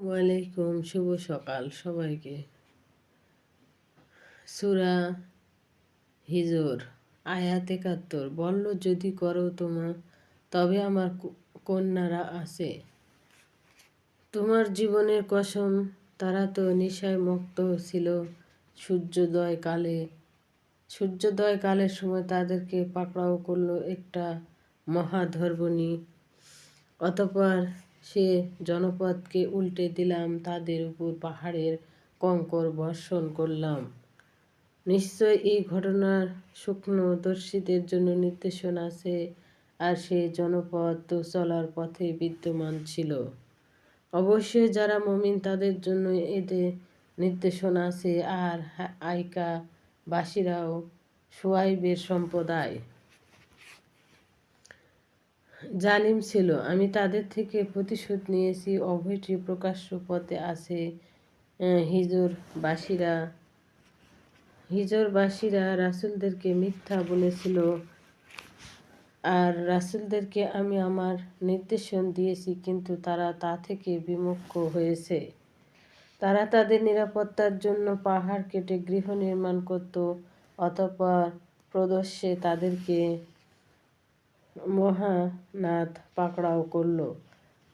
ওয়ালাইকুম, শুভ সকাল সবাইকে। সূরা হিজর আয়াত ৭১। বলল, যদি করো তবে আমার কন্যারা আছে। তোমার জীবনের কসম, তারা তো নেশায় মুক্ত ছিল। সূর্যোদয়কালের সময় তাদেরকে পাকড়াও করল একটা মহাধর্মণী। অতঃপর সে জনপদকে উল্টে দিলাম, তাদের উপর পাহাড়ের কঙ্কর বর্ষণ করলাম। নিশ্চয় এই ঘটনার সূক্ষ্মদর্শীদের জন্য নির্দেশনা আছে, আর সে জনপদ তো চলার পথে বিদ্যমান ছিল। অবশ্যই যারা মুমিন তাদের জন্য এতে নির্দেশনা আছে। আর আইকা বাসীরাও শুআয়বের সম্প্রদায় জালিম ছিল। আমি তাদের থেকে প্রতিশোধ নিয়েছি। অভয়টি প্রকাশ্য পথে আছে। হিজরবাসীরা রাসূলদেরকে মিথ্যা বলেছিল, আর রাসূলদেরকে আমি আমার নির্দেশন দিয়েছি, কিন্তু তারা তা থেকে বিমুখ হয়েছে। তারা তাদের নিরাপত্তার জন্য পাহাড় কেটে গৃহ নির্মাণ করত, অতঃপর প্রদোষে তাদেরকে মহানাদ পাকড়াও করল।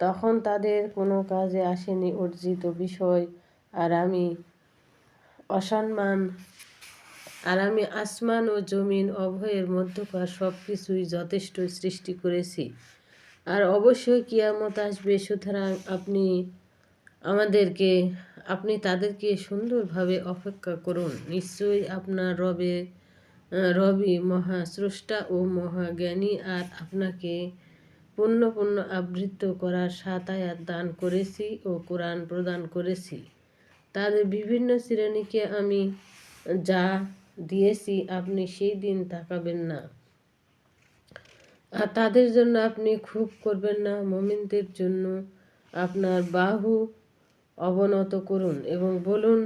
তখন তাদের কোনো কাজে আসেনি অর্জিত বিষয়। আর আমি আসমান ও জমিন উভয়ের মধ্যকার সব কিছুই যথেষ্ট সৃষ্টি করেছি। আর অবশ্যই কিয়ামত আসবে, সুতরাং আপনি তাদেরকে সুন্দরভাবে অপেক্ষা করুন। নিশ্চয়ই আপনার রবি মহাস্রষ্টা ও মহাজ্ঞানী। আর আপনাকে পূর্ণ আবৃত্ত করার ৭ আয়াত দান করেছি ও কোরআন প্রদান করেছি। তাদের বিভিন্ন শ্রেণীকে আমি যা দিয়েছি আপনি সেই দিন তাকাবেন না, আর তাদের জন্য আপনি ক্ষোভ করবেন না। মুমিনদের জন্য আপনার বাহু অবনত করুন এবং বলুন,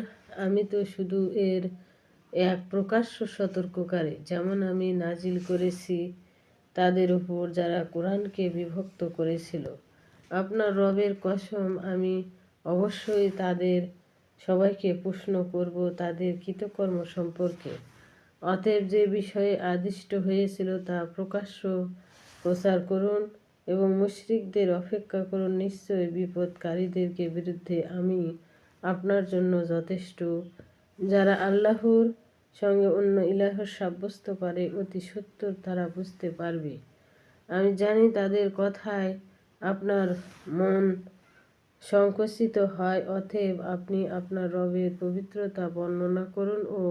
আমি তো শুধু এর এক প্রকাশ্য সতর্ককারী, যেমন আমি নাজিল করেছি তাদের উপর যারা কোরআনকে বিভক্ত করেছিল। আপনার রবের কসম, আমি অবশ্যই তাদের সবাইকে প্রশ্ন করব তাদের কৃতকর্ম সম্পর্কে। অতএব যে বিষয়ে আদিষ্ট হয়েছিল তা প্রকাশ্য প্রচার করুন এবং মুশরিকদের অপেক্ষা করুন। নিশ্চয় বিপদকারীদের বিরুদ্ধে আমি আপনার জন্য যথেষ্ট। যারা আল্লাহর সঙ্গে অন্য ইলাহ সাব্যস্ত করে, অতি সত্বর তারা বুঝতে পারবে। আমি জানি তাদের কথায় আপনার মন সংকুচিত হয়। অতএব আপনি আপনার রবের পবিত্রতা বর্ণনা করুন ও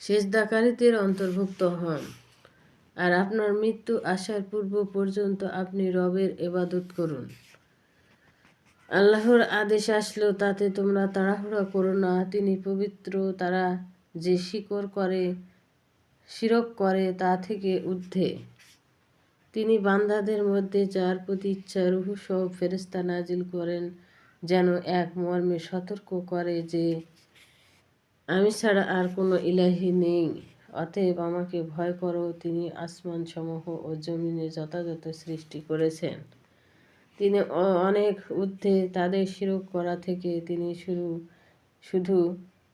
সিজদাকারীদের অন্তর্ভুক্ত হন। আর আপনার মৃত্যু আসার পূর্ব পর্যন্ত আপনি রবের ইবাদত করুন। আল্লাহর আদেশ আসলো তাতে তোমরা তাড়াহুড়া করো না। তিনি পবিত্র। তারা যে শিরক করে তা থেকে ঊর্ধ্বে। তিনি বান্দাদের মধ্যে যার প্রতি ইচ্ছা রূহ সহ ফেরেশতা নাজিল করেন, যেন এক মর্মে সতর্ক করে যে আমি ছাড়া আর কোনো ইলাহি নেই। অতএব আমাকে ভয় করো। তিনি আসমানসমূহ ও জমিনের যথাযথ সৃষ্টি করেছেন। তিনি অনেক ঊর্ধ্বে তাদের শিরক করা থেকে। তিনি শুধু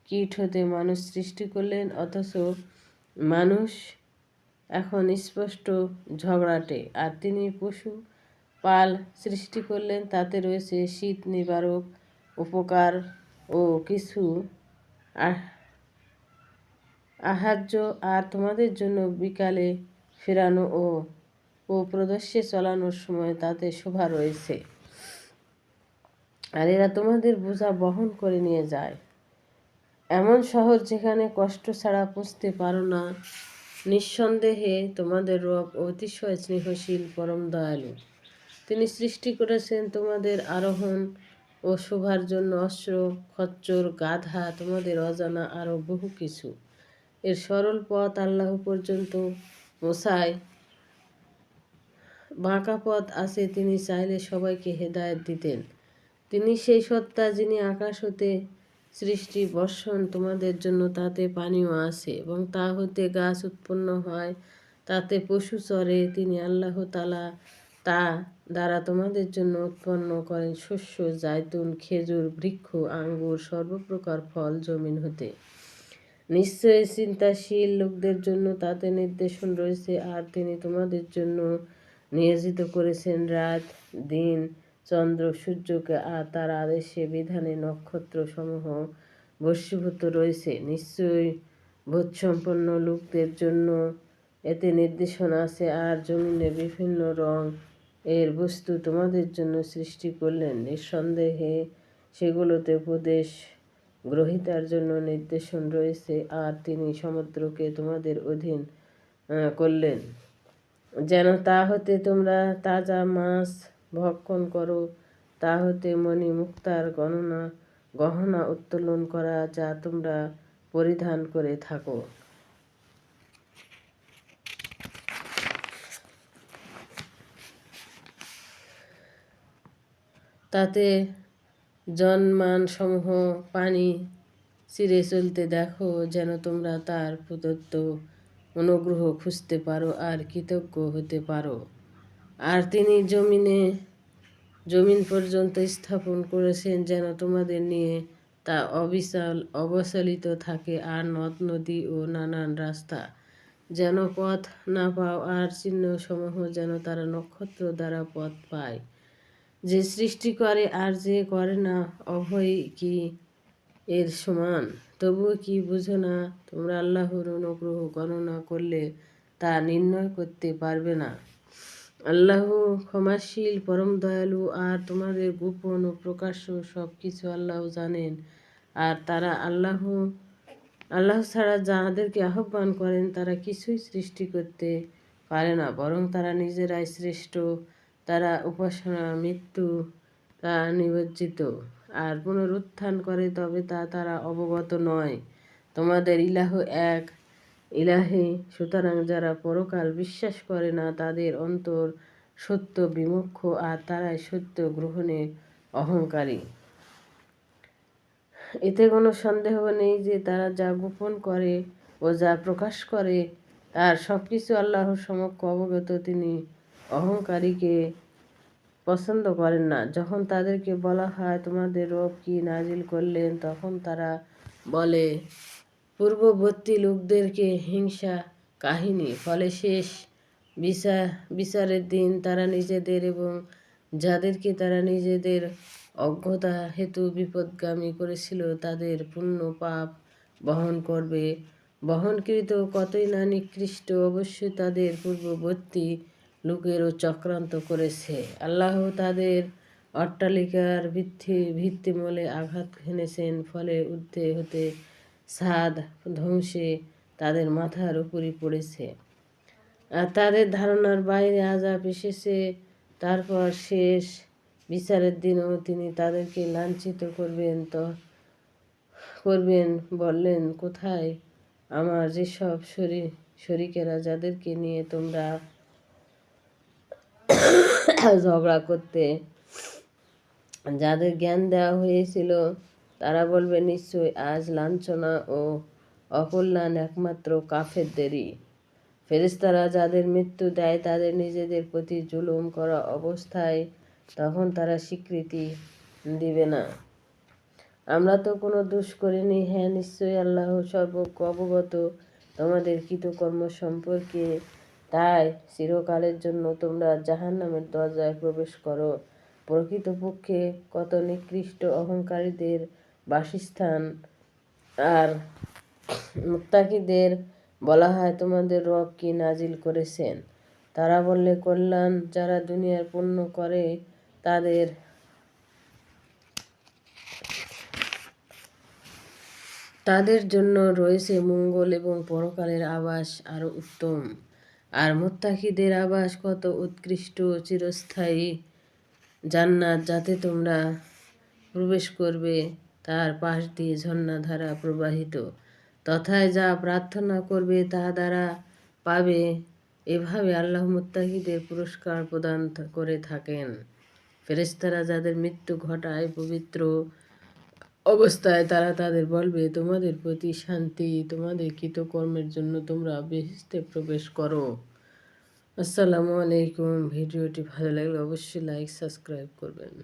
কীট হতে মানুষ সৃষ্টি করলেন, অথচ মানুষ এখন স্পষ্ট ঝগড়াটে। আর তিনি পশু পাল সৃষ্টি করলেন, তাতে রয়েছে শীত নিবারক উপকার ও কিছু আহার্য। আর তোমাদের জন্য বিকালে ফেরানো ও প্রদোষে চলানোর সময় তাতে শোভা রয়েছে। আর এরা তোমাদের বোঝা বহন করে নিয়ে যায়। এমন শহর যেখানে কষ্ট ছাড়া পৌঁছতে পারো না। নিঃসন্দেহে তোমাদের রব অতিশয় স্নেহশীল, পরম দয়ালু। তিনি সৃষ্টি করেছেন তোমাদের আরোহণ ও শোভার জন্য অশ্ব, খচ্চর, গাধা, তোমাদের অজানা আরও বহু কিছু। এর সরল পথ আল্লাহ পর্যন্ত পৌঁছায়। বাঁকা পথ আছে, তিনি চাইলে সবাইকে হেদায়েত দিতেন। তিনি সেই সত্তা যিনি আকাশ হতে সৃষ্টি বর্ষণ তোমাদের জন্য, তাতে পানিও আছে এবং তা হতে গাছ উৎপন্ন হয়। তাতে পশু চরে, তিনি আল্লাহ তাআলা তা দ্বারা তোমাদের জন্য উৎপন্ন করেন শস্য, জায়তুন, খেজুর, বৃক্ষ, আঙ্গুর, সর্বপ্রকার ফল জমিন হতে। নিশ্চয়ই চিন্তাশীল লোকদের জন্য তাতে নির্দেশন রয়েছে। আর তিনি তোমাদের জন্য নিয়োজিত করেছেন রাত, দিন, চন্দ্র, সূর্যকে, আর তার আদেশে বিধানে নক্ষত্রসমূহ বশীভূত রয়েছে। নিশ্চয়ই বোধসম্পন্ন লোকদের জন্য এতে নির্দেশনা আছে। আর জমিনে বিভিন্ন রং এর বস্তু তোমাদের জন্য সৃষ্টি করলেন। নিঃসন্দেহে সেগুলোতে উপদেশ গ্রহীতার জন্য নির্দেশন রয়েছে। আর তিনি সমুদ্রকে তোমাদের অধীন করলেন যেন তা হতে তোমরা তাজা মাছ ভক্ষণ করো, তা হতে মণি মুক্তার গহনা উত্তোলন করা, যা তোমরা পরিধান করে থাকো। তাতে জনমানসমূহ পানি চিরে চলতে দেখো, যেন তোমরা তার প্রদত্ত অনুগ্রহ খুঁজতে পারো আর কৃতজ্ঞ হতে পারো। আর তিনি জমিন পর্যন্ত স্থাপন করেছেন যেন তোমাদের নিয়ে তা অবিচলিত থাকে, আর নদ নদী ও নানান রাস্তা যেন পথ না পাও, আর চিহ্নসমূহ যেন তারা নক্ষত্র দ্বারা পথ পায়। যে সৃষ্টি করে আর যে করে না, উভয়ই কি এর সমান? তবুও কি বুঝো না? তোমরা আল্লাহর অনুগ্রহ গণনা করলে তা নির্ণয় করতে পারবে না। আল্লাহ ক্ষমাশীল, পরম দয়ালু। আর তোমাদের গোপন ও প্রকাশ্য সব কিছু আল্লাহ জানেন। আর তারা আল্লাহ ছাড়া যাদেরকে আহ্বান করেন তারা কিছুই সৃষ্টি করতে পারে না, বরং তারা নিজেরাই শ্রেষ্ঠ। তারা উপাসনা, মৃত্যু তা নিবজ্জিত আর পুনরুত্থান করে, তবে তারা অবগত নয়। তোমাদের ইলাহ এক ইলাহে, সুতরাং যারা পরকাল বিশ্বাস করে না তাদের অন্তর সত্য বিমুখ, আর তারাই সত্য গ্রহণে অহংকারী। এতে কোনো সন্দেহ নেই যে তারা যা গোপন করে ও যা প্রকাশ করে তার সবকিছু আল্লাহর সমক্ষ অবগত। তিনি অহংকারীকে পছন্দ করেন না। যখন তাদেরকে বলা হয় তোমাদের রব কি নাজিল করলেন, তখন তারা বলে পূর্ববর্তী লোকদেরকে হিংসা কাহিনী। ফলে শেষ বিচারের দিন তারা নিজেদের এবং যাদেরকে তারা নিজেদের অজ্ঞতা হেতু বিপদগামী করেছিল তাদের পূর্ণ পাপ বহন করবে। বহনকৃত কতই না নিকৃষ্ট, অবশ্যই তাদের পূর্ববর্তী লোকেরও চক্রান্ত করেছে। আল্লাহ তাদের অট্টালিকার ভিত্তিমূলে আঘাত হেনেছেন, ফলে ঊর্ধ্বে হতে ছাদ ধ্বংসে তাদের মাথার উপরই পড়েছে। আর তাদের ধারণার বাইরে আযাব এসেছে। তারপর শেষ বিচারের দিনও তিনি তাদেরকে লাঞ্ছিত করবেন। বললেন, কোথায় আমার যেসব শরীকেরা যাদেরকে নিয়ে তোমরা ঝগড়া করতে, যাদের জ্ঞান দেওয়া হয়েছিল? তারা বলবে, নিশ্চয়ই আজ লাঞ্ছনা ও অকল্যাণ একমাত্র কাফেরদেরই। ফেরেশতারা যাদের মৃত্যু দেয় তাদের নিজেদের প্রতি জুলুম করা অবস্থায়, তখন তারা স্বীকৃতি দিবে না, আমরা তো কোনো দোষ করিনি। হ্যাঁ, নিশ্চয়ই আল্লাহ সর্বজ্ঞ, অবগত তোমাদের কৃতকর্ম সম্পর্কে। তাই চিরকালের জন্য তোমরা জাহান্নামের দরজায় প্রবেশ করো। প্রকৃতপক্ষে কত নিকৃষ্ট অহংকারীদের বাসস্থান। আর মুত্তাকিদের বলা হয় তোমাদের রব কি নাজিল করেছেন? তারা বললে, কল্যাণ। যারা দুনিয়ার পুণ্য করে তাদের জন্য রয়েছে মঙ্গল এবং পরকালের আবাস আরো উত্তম। আর মুত্তাকিদের আবাস কত উৎকৃষ্ট, চিরস্থায়ী জান্নাত যাতে তোমরা প্রবেশ করবে, তার পাশ দিয়ে ঝর্ণাধারা প্রবাহিত। তথায় যা প্রার্থনা করবে তা দ্বারা পাবে। এভাবে আল্লাহ মুত্তাকিদের পুরস্কার প্রদান করে থাকেন। ফেরেশতারা যাদের মৃত্যু ঘটায় পবিত্র অবস্থায়, তারা তাদের বলবে, তোমাদের প্রতি শান্তি, তোমাদের কৃতকর্মের জন্য তোমরা বেহেশতে প্রবেশ করো। আসসালামু আলাইকুম। ভিডিওটি ভালো লাগলে অবশ্যই লাইক সাবস্ক্রাইব করবেন।